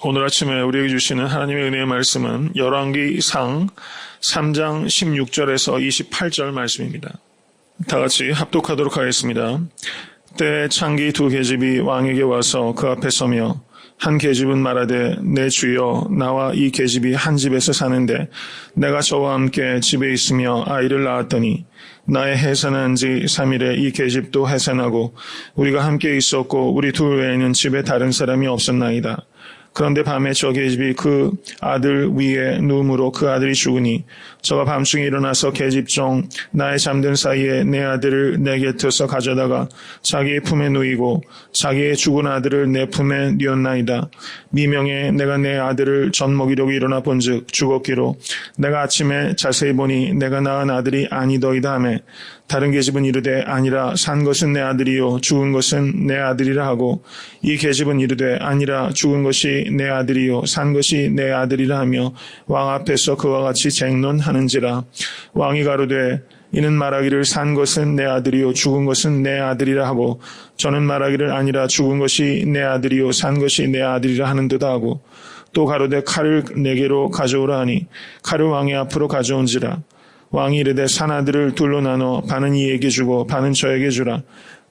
오늘 아침에 우리에게 주시는 하나님의 은혜의 말씀은 열왕기상 3장 16절에서 28절 말씀입니다. 다 같이 합독하도록 하겠습니다. 때에 창기 두 계집이 왕에게 와서 그 앞에 서며 한 계집은 말하되 내 주여 나와 이 계집이 한 집에서 사는데 내가 저와 함께 집에 있으며 아이를 낳았더니 나의 해산한 지 3일에 이 계집도 해산하고 우리가 함께 있었고 우리 둘 외에는 집에 다른 사람이 없었나이다. 그런데 밤에 저 계집이 그 아들 위에 누움으로 그 아들이 죽으니 저가 밤중에 일어나서 계집종 나의 잠든 사이에 내 아들을 내 곁에서 가져다가 자기의 품에 누이고 자기의 죽은 아들을 내 품에 뉘었나이다. 미명에 내가 내 아들을 젖 먹이려고 일어나 본즉 죽었기로 내가 아침에 자세히 보니 내가 낳은 아들이 아니더이다 하매 다른 계집은 이르되 아니라 산 것은 내 아들이요 죽은 것은 내 아들이라 하고 이 계집은 이르되 아니라 죽은 것이 내 아들이요 산 것이 내 아들이라 하며 왕 앞에서 그와 같이 쟁론하는지라. 왕이 가로되 이는 말하기를 산 것은 내 아들이요 죽은 것은 내 아들이라 하고 저는 말하기를 아니라 죽은 것이 내 아들이요 산 것이 내 아들이라 하는도다 하고 또 가로되 칼을 내게로 가져오라 하니 칼을 왕의 앞으로 가져온지라. 왕이 이르되 산 아들을 둘로 나눠 반은 이에게 주고 반은 저에게 주라.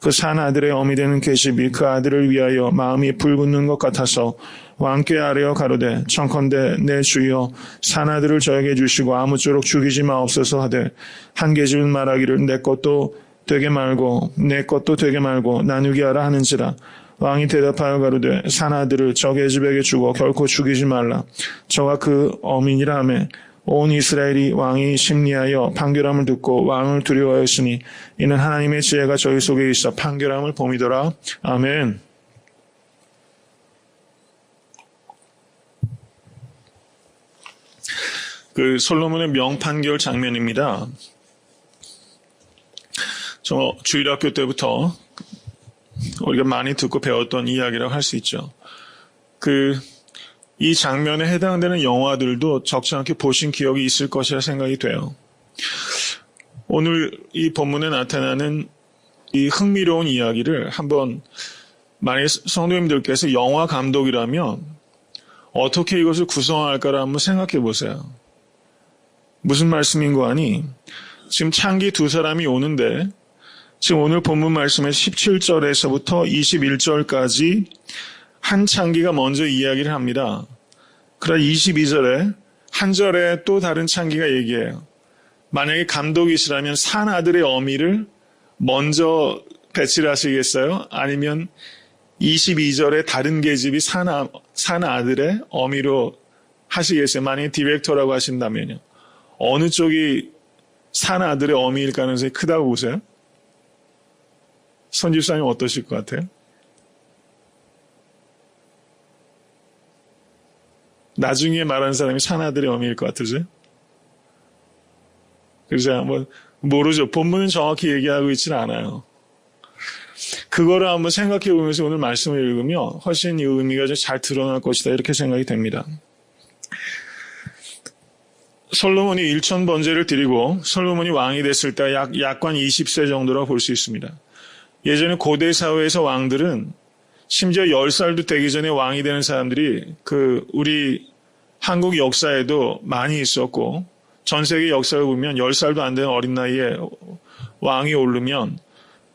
그 산 아들의 어미 되는 계집이 그 아들을 위하여 마음이 불붙는 것 같아서 왕께 아뢰어 가로되 청컨대 내 주여 산 아들을 저에게 주시고 아무쪼록 죽이지 마옵소서 하되 한 계집은 말하기를 내 것도 되게 말고 내 것도 되게 말고 나누게 하라 하는지라. 왕이 대답하여 가로되 산 아들을 저 계집에게 주고 결코 죽이지 말라. 저가 그 어미니라 하매 온 이스라엘이 왕이 심리하여 판결함을 듣고 왕을 두려워하였으니 이는 하나님의 지혜가 저희 속에 있어 판결함을 봄이더라. 아멘. 그 솔로몬의 명판결 장면입니다. 저 주일학교 때부터 우리가 많이 듣고 배웠던 이야기라고 할 수 있죠. 이 장면에 해당되는 영화들도 적지 않게 보신 기억이 있을 것이라 생각이 돼요. 오늘 이 본문에 나타나는 이 흥미로운 이야기를 한번 만약 성도님들께서 영화 감독이라면 어떻게 이것을 구성할까를 한번 생각해 보세요. 무슨 말씀인 거 아니? 지금 창기 두 사람이 오는데 지금 오늘 본문 말씀의 17절에서부터 21절까지 한 창기가 먼저 이야기를 합니다. 그러나 22절에 한 절에 또 다른 창기가 얘기해요. 만약에 감독이시라면 산 아들의 어미를 먼저 배치를 하시겠어요? 아니면 22절에 다른 계집이 산 아들의 어미로 하시겠어요? 만약에 디렉터라고 하신다면요. 어느 쪽이 산 아들의 어미일 가능성이 크다고 보세요? 선집사님 어떠실 것 같아요? 나중에 말하는 사람이 산 아들의 어미일 것 같으세요? 그래서 모르죠. 본문은 정확히 얘기하고 있지는 않아요. 그거를 한번 생각해 보면서 오늘 말씀을 읽으면 훨씬 이 의미가 좀 잘 드러날 것이다 이렇게 생각이 됩니다. 솔로몬이 1000번제를 드리고 솔로몬이 왕이 됐을 때 약관 20세 정도라고 볼 수 있습니다. 예전에 고대 사회에서 왕들은 심지어 10살도 되기 전에 왕이 되는 사람들이 우리 한국 역사에도 많이 있었고 전 세계 역사를 보면 10살도 안 되는 어린 나이에 왕이 오르면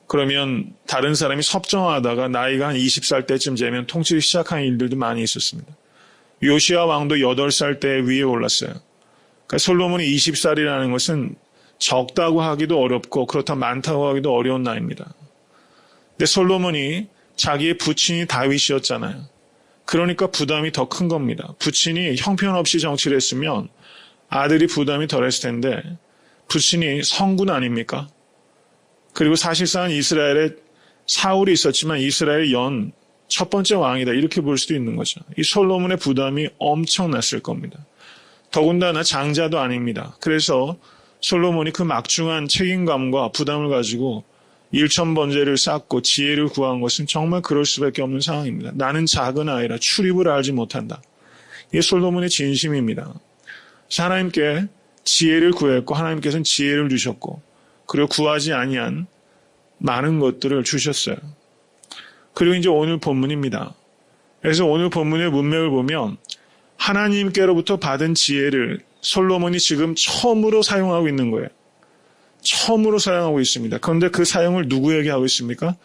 그러면 다른 사람이 섭정하다가 나이가 한 20살 때쯤 되면 통치를 시작한 일들도 많이 있었습니다. 요시야 왕도 8살 때 위에 올랐어요. 그러니까 솔로몬이 20살이라는 것은 적다고 하기도 어렵고 그렇다 많다고 하기도 어려운 나이입니다. 근데 솔로몬이 자기의 부친이 다윗이었잖아요. 그러니까 부담이 더 큰 겁니다. 부친이 형편없이 정치를 했으면 아들이 부담이 덜했을 텐데 부친이 성군 아닙니까? 그리고 사실상 이스라엘에 사울이 있었지만 이스라엘의 첫 번째 왕이다 이렇게 볼 수도 있는 거죠. 이 솔로몬의 부담이 엄청났을 겁니다. 더군다나 장자도 아닙니다. 그래서 솔로몬이 그 막중한 책임감과 부담을 가지고 1000번제를 쌓고 지혜를 구한 것은 정말 그럴 수밖에 없는 상황입니다. 나는 작은 아이라 출입을 알지 못한다. 이게 솔로몬의 진심입니다. 하나님께 지혜를 구했고 하나님께서는 지혜를 주셨고 그리고 구하지 아니한 많은 것들을 주셨어요. 그리고 이제 오늘 본문입니다. 그래서 오늘 본문의 문맥을 보면 하나님께로부터 받은 지혜를 솔로몬이 지금 처음으로 사용하고 있는 거예요. 처음으로 사용하고 있습니다. 그런데 그 사용을 누구에게 하고 있습니까?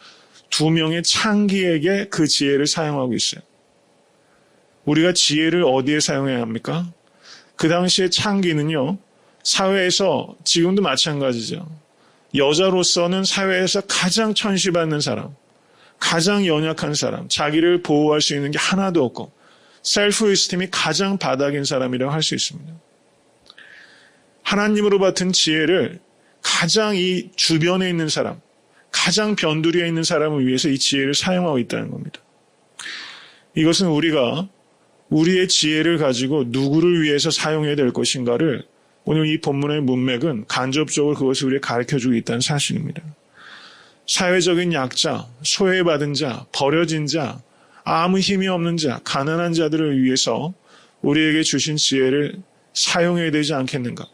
두 명의 창기에게 그 지혜를 사용하고 있어요. 우리가 지혜를 어디에 사용해야 합니까? 그 당시에 창기는요, 사회에서 지금도 마찬가지죠. 여자로서는 사회에서 가장 천시받는 사람, 가장 연약한 사람, 자기를 보호할 수 있는 게 하나도 없고 셀프 이스템이 가장 바닥인 사람이라고 할 수 있습니다. 하나님으로 받은 지혜를 가장 이 주변에 있는 사람, 가장 변두리에 있는 사람을 위해서 이 지혜를 사용하고 있다는 겁니다. 이것은 우리가 우리의 지혜를 가지고 누구를 위해서 사용해야 될 것인가를 오늘 이 본문의 문맥은 간접적으로 그것을 우리에게 가르쳐주고 있다는 사실입니다. 사회적인 약자, 소외받은 자, 버려진 자, 아무 힘이 없는 자, 가난한 자들을 위해서 우리에게 주신 지혜를 사용해야 되지 않겠는가?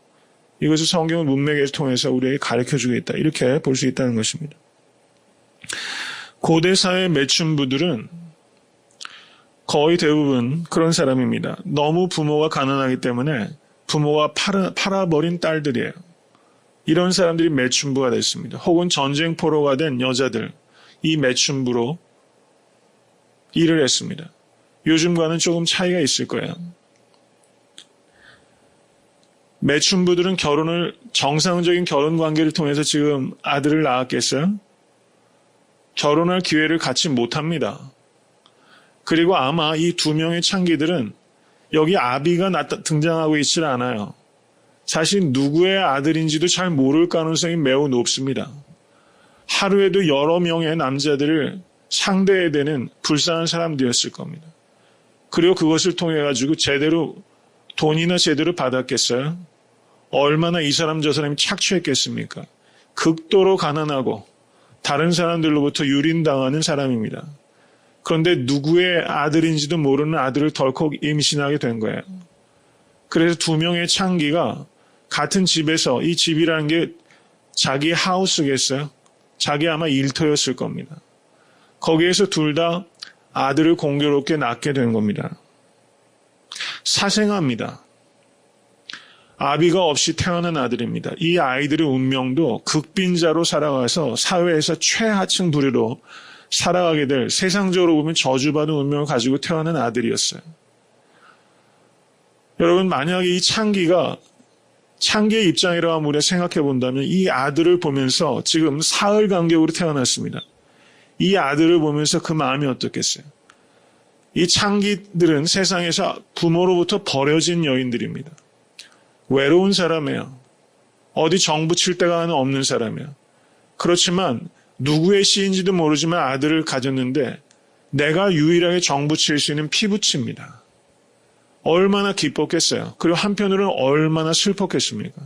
이것을 성경 문맥을 통해서 우리에게 가르쳐주고 있다. 이렇게 볼 수 있다는 것입니다. 고대 사회 매춘부들은 거의 대부분 그런 사람입니다. 너무 부모가 가난하기 때문에 부모가 팔아버린 딸들이에요. 이런 사람들이 매춘부가 됐습니다. 혹은 전쟁포로가 된 여자들, 이 매춘부로 일을 했습니다. 요즘과는 조금 차이가 있을 거예요. 매춘부들은 정상적인 결혼 관계를 통해서 지금 아들을 낳았겠어요? 결혼할 기회를 갖지 못합니다. 그리고 아마 이 두 명의 창기들은 여기 아비가 등장하고 있질 않아요. 사실 누구의 아들인지도 잘 모를 가능성이 매우 높습니다. 하루에도 여러 명의 남자들을 상대해야 되는 불쌍한 사람들이었을 겁니다. 그리고 그것을 통해 가지고 돈이나 제대로 받았겠어요? 얼마나 이 사람 저 사람이 착취했겠습니까? 극도로 가난하고 다른 사람들로부터 유린당하는 사람입니다. 그런데 누구의 아들인지도 모르는 아들을 덜컥 임신하게 된 거예요. 그래서 두 명의 창기가 같은 집에서, 이 집이라는 게 자기 하우스겠어요? 자기 아마 일터였을 겁니다. 거기에서 둘 다 아들을 공교롭게 낳게 된 겁니다. 사생아입니다. 아비가 없이 태어난 아들입니다. 이 아이들의 운명도 극빈자로 살아가서 사회에서 최하층 부류로 살아가게 될, 세상적으로 보면 저주받은 운명을 가지고 태어난 아들이었어요. 여러분, 만약에 이 창기의 입장이라고 한번 우리가 생각해 본다면 이 아들을 보면서 지금 사흘 간격으로 태어났습니다. 이 아들을 보면서 그 마음이 어떻겠어요? 이 창기들은 세상에서 부모로부터 버려진 여인들입니다. 외로운 사람이에요. 어디 정부 칠 데가 하나 없는 사람이에요. 그렇지만 누구의 씨인지도 모르지만 아들을 가졌는데 내가 유일하게 정부 칠 수 있는 피부치입니다. 얼마나 기뻤겠어요. 그리고 한편으로는 얼마나 슬펐겠습니까?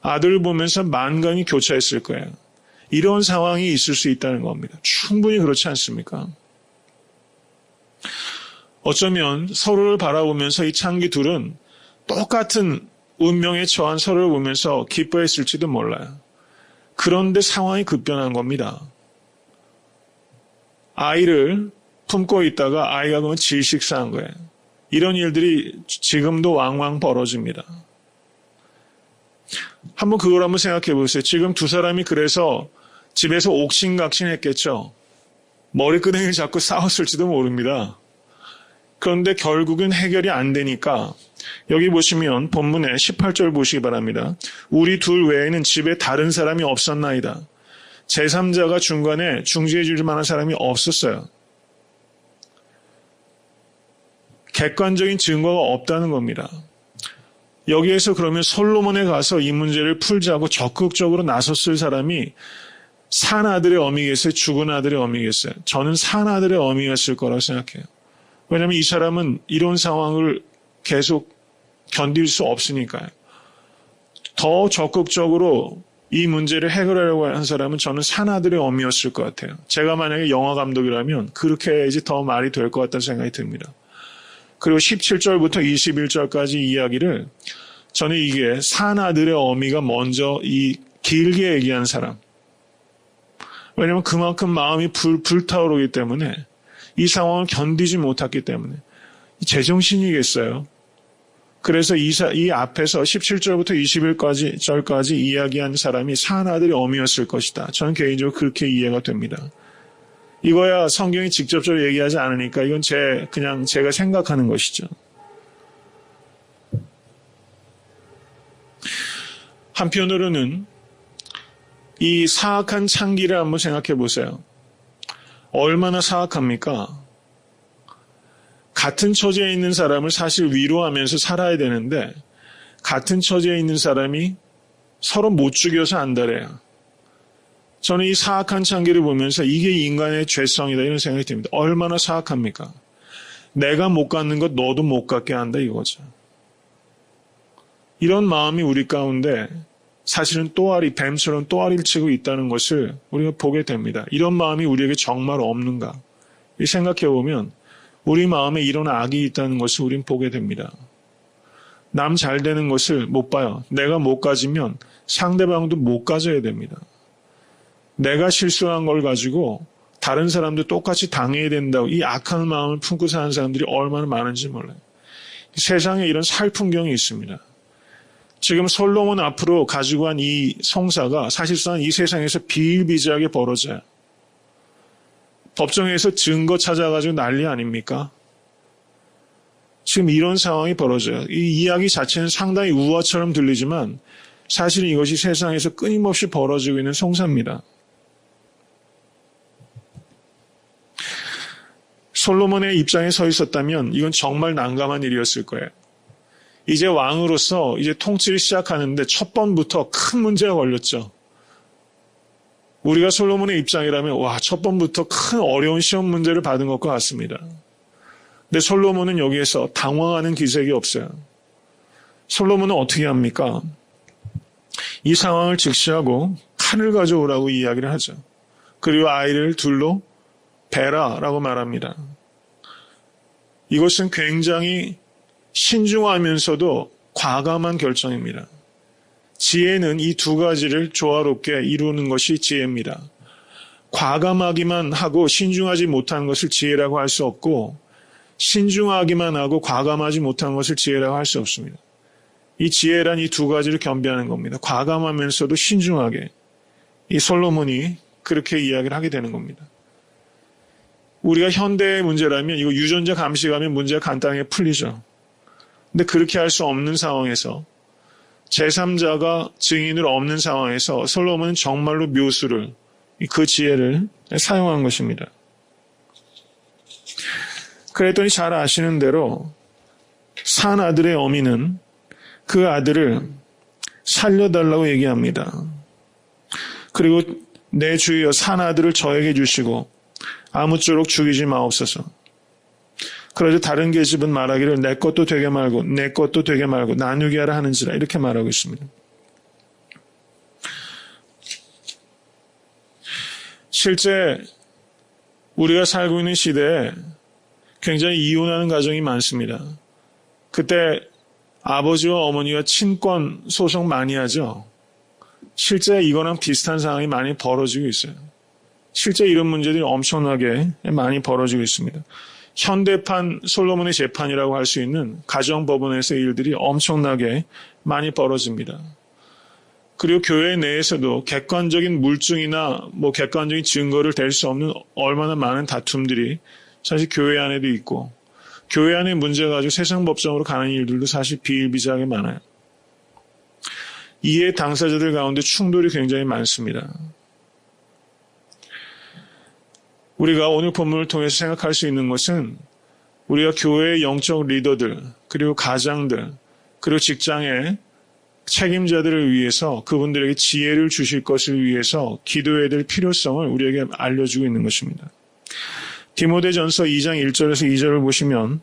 아들을 보면서 만감이 교차했을 거예요. 이런 상황이 있을 수 있다는 겁니다. 충분히 그렇지 않습니까? 어쩌면 서로를 바라보면서 이 창기 둘은 똑같은 운명에 처한 서로를 보면서 기뻐했을지도 몰라요. 그런데 상황이 급변한 겁니다. 아이를 품고 있다가 아이가 그러면 질식사한 거예요. 이런 일들이 지금도 왕왕 벌어집니다. 그걸 한번 생각해 보세요. 지금 두 사람이 그래서 집에서 옥신각신 했겠죠. 머리끄댕이를 잡고 싸웠을지도 모릅니다. 그런데 결국은 해결이 안 되니까 여기 보시면 본문의 18절 보시기 바랍니다. 우리 둘 외에는 집에 다른 사람이 없었나이다. 제3자가 중간에 중지해 줄 만한 사람이 없었어요. 객관적인 증거가 없다는 겁니다. 여기에서 그러면 솔로몬에 가서 이 문제를 풀자고 적극적으로 나섰을 사람이 산 아들의 어미겠어요? 죽은 아들의 어미겠어요? 저는 산 아들의 어미였을 거라고 생각해요. 왜냐하면 이 사람은 이런 상황을 계속 견딜 수 없으니까요. 더 적극적으로 이 문제를 해결하려고 한 사람은 저는 산 아들의 어미였을 것 같아요. 제가 만약에 영화 감독이라면 그렇게 해야지 더 말이 될 것 같다는 생각이 듭니다. 그리고 17절부터 21절까지 이야기를 저는 이게 산 아들의 어미가 먼저 이 길게 얘기한 사람. 왜냐하면 그만큼 마음이 불타오르기 때문에 이 상황을 견디지 못했기 때문에 제정신이겠어요. 그래서 이 앞에서 17절부터 21절까지 이야기한 사람이 산 아들이 어미였을 것이다. 저는 개인적으로 그렇게 이해가 됩니다. 이거야 성경이 직접적으로 얘기하지 않으니까 이건 그냥 제가 생각하는 것이죠. 한편으로는 이 사악한 창기를 한번 생각해 보세요. 얼마나 사악합니까? 같은 처지에 있는 사람을 사실 위로하면서 살아야 되는데 같은 처지에 있는 사람이 서로 못 죽여서 안달해요. 저는 이 사악한 창기를 보면서 이게 인간의 죄성이다 이런 생각이 듭니다. 얼마나 사악합니까? 내가 못 갖는 것 너도 못 갖게 한다 이거죠. 이런 마음이 우리 가운데 사실은 뱀처럼 또아리를 치고 있다는 것을 우리가 보게 됩니다. 이런 마음이 우리에게 정말 없는가? 생각해 보면 우리 마음에 이런 악이 있다는 것을 우린 보게 됩니다. 남 잘 되는 것을 못 봐요. 내가 못 가지면 상대방도 못 가져야 됩니다. 내가 실수한 걸 가지고 다른 사람도 똑같이 당해야 된다고 이 악한 마음을 품고 사는 사람들이 얼마나 많은지 몰라요. 세상에 이런 살풍경이 있습니다. 지금 솔로몬 앞으로 가지고 간 이 송사가 사실상 이 세상에서 비일비재하게 벌어져요. 법정에서 증거 찾아가지고 난리 아닙니까? 지금 이런 상황이 벌어져요. 이 이야기 자체는 상당히 우화처럼 들리지만 사실은 이것이 세상에서 끊임없이 벌어지고 있는 송사입니다. 솔로몬의 입장에 서 있었다면 이건 정말 난감한 일이었을 거예요. 이제 왕으로서 이제 통치를 시작하는데 첫 번부터 큰 문제가 걸렸죠. 우리가 솔로몬의 입장이라면 첫 번부터 큰 어려운 시험 문제를 받은 것과 같습니다. 근데 솔로몬은 여기에서 당황하는 기색이 없어요. 솔로몬은 어떻게 합니까? 이 상황을 직시하고 칼을 가져오라고 이야기를 하죠. 그리고 아이를 둘로 베라라고 말합니다. 이것은 굉장히 신중하면서도 과감한 결정입니다. 지혜는 이 두 가지를 조화롭게 이루는 것이 지혜입니다. 과감하기만 하고 신중하지 못한 것을 지혜라고 할 수 없고 신중하기만 하고 과감하지 못한 것을 지혜라고 할 수 없습니다. 이 지혜란 이 두 가지를 겸비하는 겁니다. 과감하면서도 신중하게 이 솔로몬이 그렇게 이야기를 하게 되는 겁니다. 우리가 현대의 문제라면 이거 유전자 감식하면 문제가 간단하게 풀리죠. 근데 그렇게 할 수 없는 상황에서 제3자가 증인을 없는 상황에서 솔로몬은 정말로 묘수를 그 지혜를 사용한 것입니다. 그랬더니 잘 아시는 대로 산 아들의 어미는 그 아들을 살려달라고 얘기합니다. 그리고 내 주여 산 아들을 저에게 주시고 아무쪼록 죽이지 마옵소서. 그러자 다른 계집은 말하기를 내 것도 되게 말고 내 것도 되게 말고 나누게 하라 하는지라 이렇게 말하고 있습니다. 실제 우리가 살고 있는 시대에 굉장히 이혼하는 가정이 많습니다. 그때 아버지와 어머니가 친권 소송 많이 하죠. 실제 이거랑 비슷한 상황이 많이 벌어지고 있어요. 실제 이런 문제들이 엄청나게 많이 벌어지고 있습니다. 현대판 솔로몬의 재판이라고 할 수 있는 가정법원에서의 일들이 엄청나게 많이 벌어집니다. 그리고 교회 내에서도 객관적인 물증이나 객관적인 증거를 댈 수 없는 얼마나 많은 다툼들이 사실 교회 안에도 있고 교회 안에 문제 가지고 세상 법정으로 가는 일들도 사실 비일비재하게 많아요. 이에 당사자들 가운데 충돌이 굉장히 많습니다. 우리가 오늘 본문을 통해서 생각할 수 있는 것은 우리가 교회의 영적 리더들, 그리고 가장들, 그리고 직장의 책임자들을 위해서 그분들에게 지혜를 주실 것을 위해서 기도해야 될 필요성을 우리에게 알려주고 있는 것입니다. 디모데전서 2장 1절에서 2절을 보시면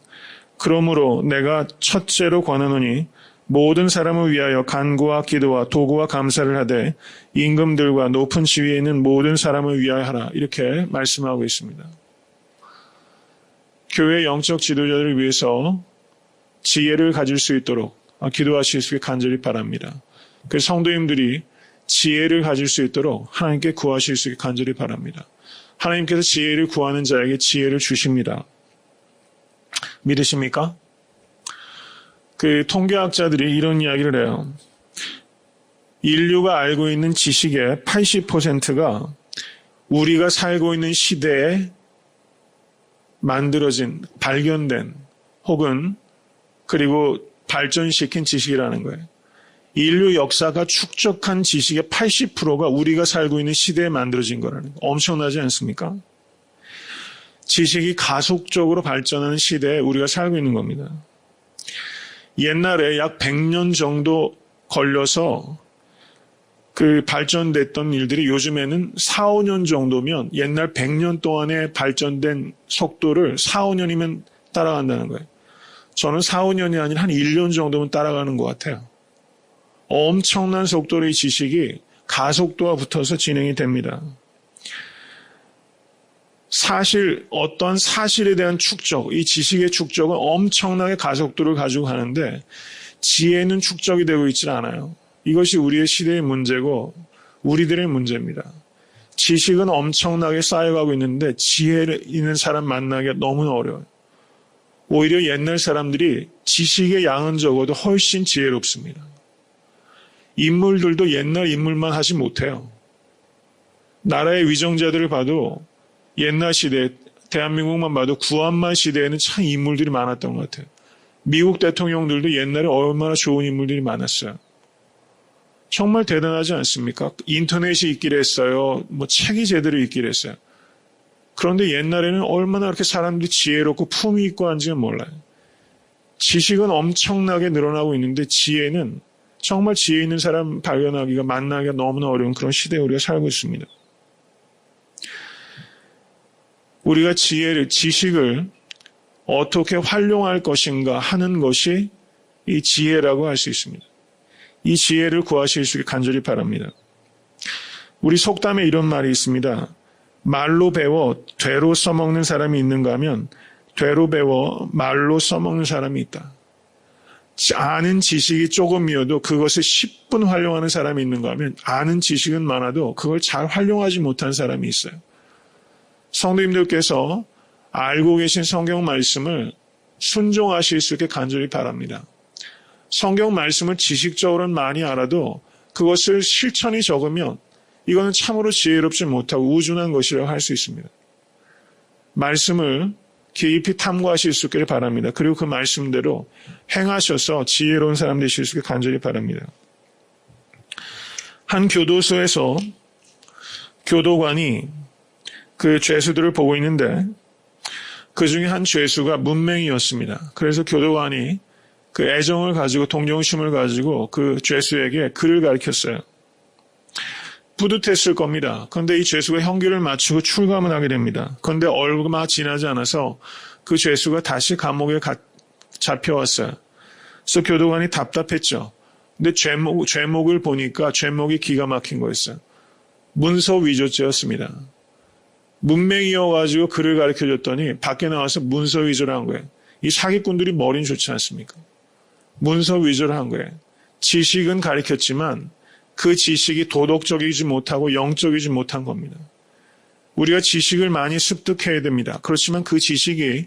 그러므로 내가 첫째로 권하노니 모든 사람을 위하여 간구와 기도와 도구와 감사를 하되 임금들과 높은 지위에 있는 모든 사람을 위하여 하라 이렇게 말씀하고 있습니다. 교회 영적 지도자들을 위해서 지혜를 가질 수 있도록 기도하실 수 있게 간절히 바랍니다. 그래서 성도님들이 지혜를 가질 수 있도록 하나님께 구하실 수 있게 간절히 바랍니다. 하나님께서 지혜를 구하는 자에게 지혜를 주십니다. 믿으십니까? 그 통계학자들이 이런 이야기를 해요. 인류가 알고 있는 지식의 80%가 우리가 살고 있는 시대에 만들어진, 발견된 혹은 그리고 발전시킨 지식이라는 거예요. 인류 역사가 축적한 지식의 80%가 우리가 살고 있는 시대에 만들어진 거라는 거예요. 엄청나지 않습니까? 지식이 가속적으로 발전하는 시대에 우리가 살고 있는 겁니다. 옛날에 약 100년 정도 걸려서 그 발전됐던 일들이 요즘에는 4, 5년 정도면 옛날 100년 동안에 발전된 속도를 4, 5년이면 따라간다는 거예요. 저는 4, 5년이 아니라 한 1년 정도면 따라가는 것 같아요. 엄청난 속도로 이 지식이 가속도와 붙어서 진행이 됩니다. 어떤 사실에 대한 축적, 이 지식의 축적은 엄청나게 가속도를 가지고 가는데 지혜는 축적이 되고 있지 않아요. 이것이 우리의 시대의 문제고 우리들의 문제입니다. 지식은 엄청나게 쌓여가고 있는데 지혜 있는 사람 만나기가 너무나 어려워요. 오히려 옛날 사람들이 지식의 양은 적어도 훨씬 지혜롭습니다. 인물들도 옛날 인물만 하지 못해요. 나라의 위정자들을 봐도 옛날 시대, 대한민국만 봐도 구한말 시대에는 참 인물들이 많았던 것 같아요. 미국 대통령들도 옛날에 얼마나 좋은 인물들이 많았어요. 정말 대단하지 않습니까? 인터넷이 있기로 했어요. 책이 제대로 있기로 했어요. 그런데 옛날에는 얼마나 그렇게 사람들이 지혜롭고 품위 있고 한지는 몰라요. 지식은 엄청나게 늘어나고 있는데 지혜는 정말 지혜 있는 사람 발견하기가 만나기가 너무나 어려운 그런 시대에 우리가 살고 있습니다. 우리가 지식을 어떻게 활용할 것인가 하는 것이 이 지혜라고 할 수 있습니다. 이 지혜를 구하실 수 있게 간절히 바랍니다. 우리 속담에 이런 말이 있습니다. 말로 배워 되로 써먹는 사람이 있는가 하면 되로 배워 말로 써먹는 사람이 있다. 아는 지식이 조금이어도 그것을 10분 활용하는 사람이 있는가 하면 아는 지식은 많아도 그걸 잘 활용하지 못한 사람이 있어요. 성도님들께서 알고 계신 성경 말씀을 순종하실 수 있게 간절히 바랍니다. 성경 말씀을 지식적으로는 많이 알아도 그것을 실천이 적으면 이거는 참으로 지혜롭지 못하고 우준한 것이라고 할 수 있습니다. 말씀을 깊이 탐구하실 수 있기를 바랍니다. 그리고 그 말씀대로 행하셔서 지혜로운 사람 되실 수 있게 간절히 바랍니다. 한 교도소에서 교도관이 그 죄수들을 보고 있는데 그 중에 한 죄수가 문맹이었습니다. 그래서 교도관이 그 애정을 가지고 동정심을 가지고 그 죄수에게 글을 가르쳤어요. 뿌듯했을 겁니다. 그런데 이 죄수가 형기를 마치고 출감을 하게 됩니다. 그런데 얼마 지나지 않아서 그 죄수가 다시 감옥에 잡혀왔어요. 그래서 교도관이 답답했죠. 근데 죄목을 보니까 죄목이 기가 막힌 거였어요. 문서 위조죄였습니다. 문맹이어가지고 글을 가르쳐줬더니 밖에 나와서 문서 위조를 한 거예요. 이 사기꾼들이 머리는 좋지 않습니까? 문서 위조를 한 거예요. 지식은 가르쳤지만 그 지식이 도덕적이지 못하고 영적이지 못한 겁니다. 우리가 지식을 많이 습득해야 됩니다. 그렇지만 그 지식이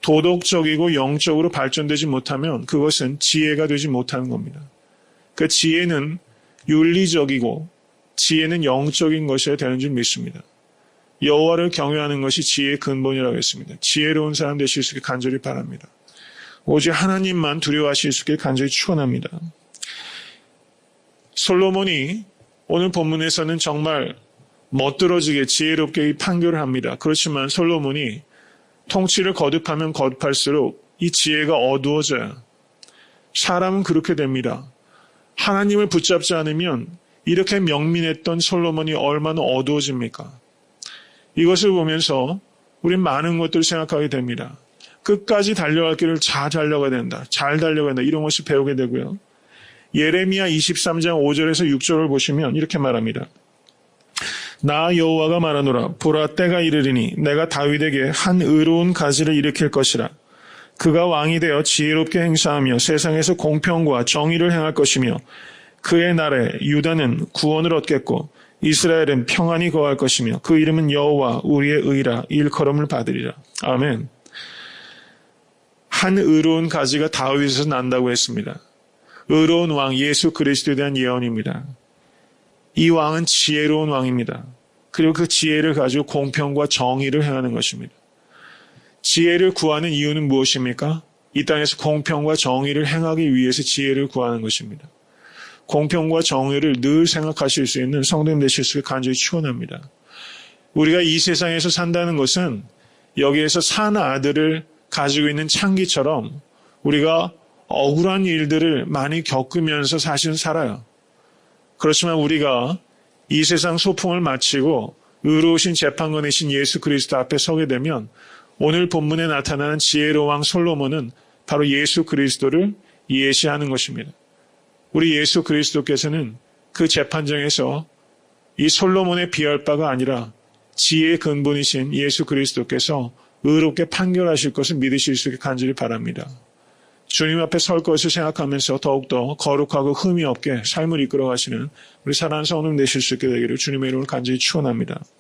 도덕적이고 영적으로 발전되지 못하면 그것은 지혜가 되지 못하는 겁니다. 그 지혜는 윤리적이고 지혜는 영적인 것이어야 되는 줄 믿습니다. 여호와를 경외하는 것이 지혜의 근본이라고 했습니다. 지혜로운 사람 되실 수 있게 간절히 바랍니다. 오직 하나님만 두려워하실 수 있게 간절히 축원합니다. 솔로몬이 오늘 본문에서는 정말 멋들어지게 지혜롭게 이 판결을 합니다. 그렇지만 솔로몬이 통치를 거듭하면 거듭할수록 이 지혜가 어두워져요. 사람은 그렇게 됩니다. 하나님을 붙잡지 않으면 이렇게 명민했던 솔로몬이 얼마나 어두워집니까? 이것을 보면서 우린 많은 것들을 생각하게 됩니다. 끝까지 달려갈 길을 잘 달려가야 된다. 잘 달려가야 된다. 이런 것을 배우게 되고요. 예레미야 23장 5절에서 6절을 보시면 이렇게 말합니다. 나 여호와가 말하노라. 보라 때가 이르리니 내가 다윗에게 한 의로운 가지를 일으킬 것이라. 그가 왕이 되어 지혜롭게 행사하며 세상에서 공평과 정의를 행할 것이며 그의 날에 유다는 구원을 얻겠고 이스라엘은 평안히 거할 것이며 그 이름은 여호와 우리의 의라 일컬음을 받으리라. 아멘. 한 의로운 가지가 다윗에서 난다고 했습니다. 의로운 왕 예수 그리스도에 대한 예언입니다. 이 왕은 지혜로운 왕입니다. 그리고 그 지혜를 가지고 공평과 정의를 행하는 것입니다. 지혜를 구하는 이유는 무엇입니까? 이 땅에서 공평과 정의를 행하기 위해서 지혜를 구하는 것입니다. 공평과 정의를 늘 생각하실 수 있는 성도님 되실 수 있게 간절히 축원합니다. 우리가 이 세상에서 산다는 것은 여기에서 산 아들을 가지고 있는 창기처럼 우리가 억울한 일들을 많이 겪으면서 사실은 살아요. 그렇지만 우리가 이 세상 소풍을 마치고 의로우신 재판관이신 예수 그리스도 앞에 서게 되면 오늘 본문에 나타나는 지혜로운 왕 솔로몬은 바로 예수 그리스도를 예시하는 것입니다. 우리 예수 그리스도께서는 그 재판정에서 이 솔로몬에 비할 바가 아니라 지혜의 근본이신 예수 그리스도께서 의롭게 판결하실 것을 믿으실 수 있게 간절히 바랍니다. 주님 앞에 설 것을 생각하면서 더욱더 거룩하고 흠이 없게 삶을 이끌어 가시는 우리 사랑하는 성도님 되실 수 있게 되기를 주님의 이름으로 간절히 축원합니다.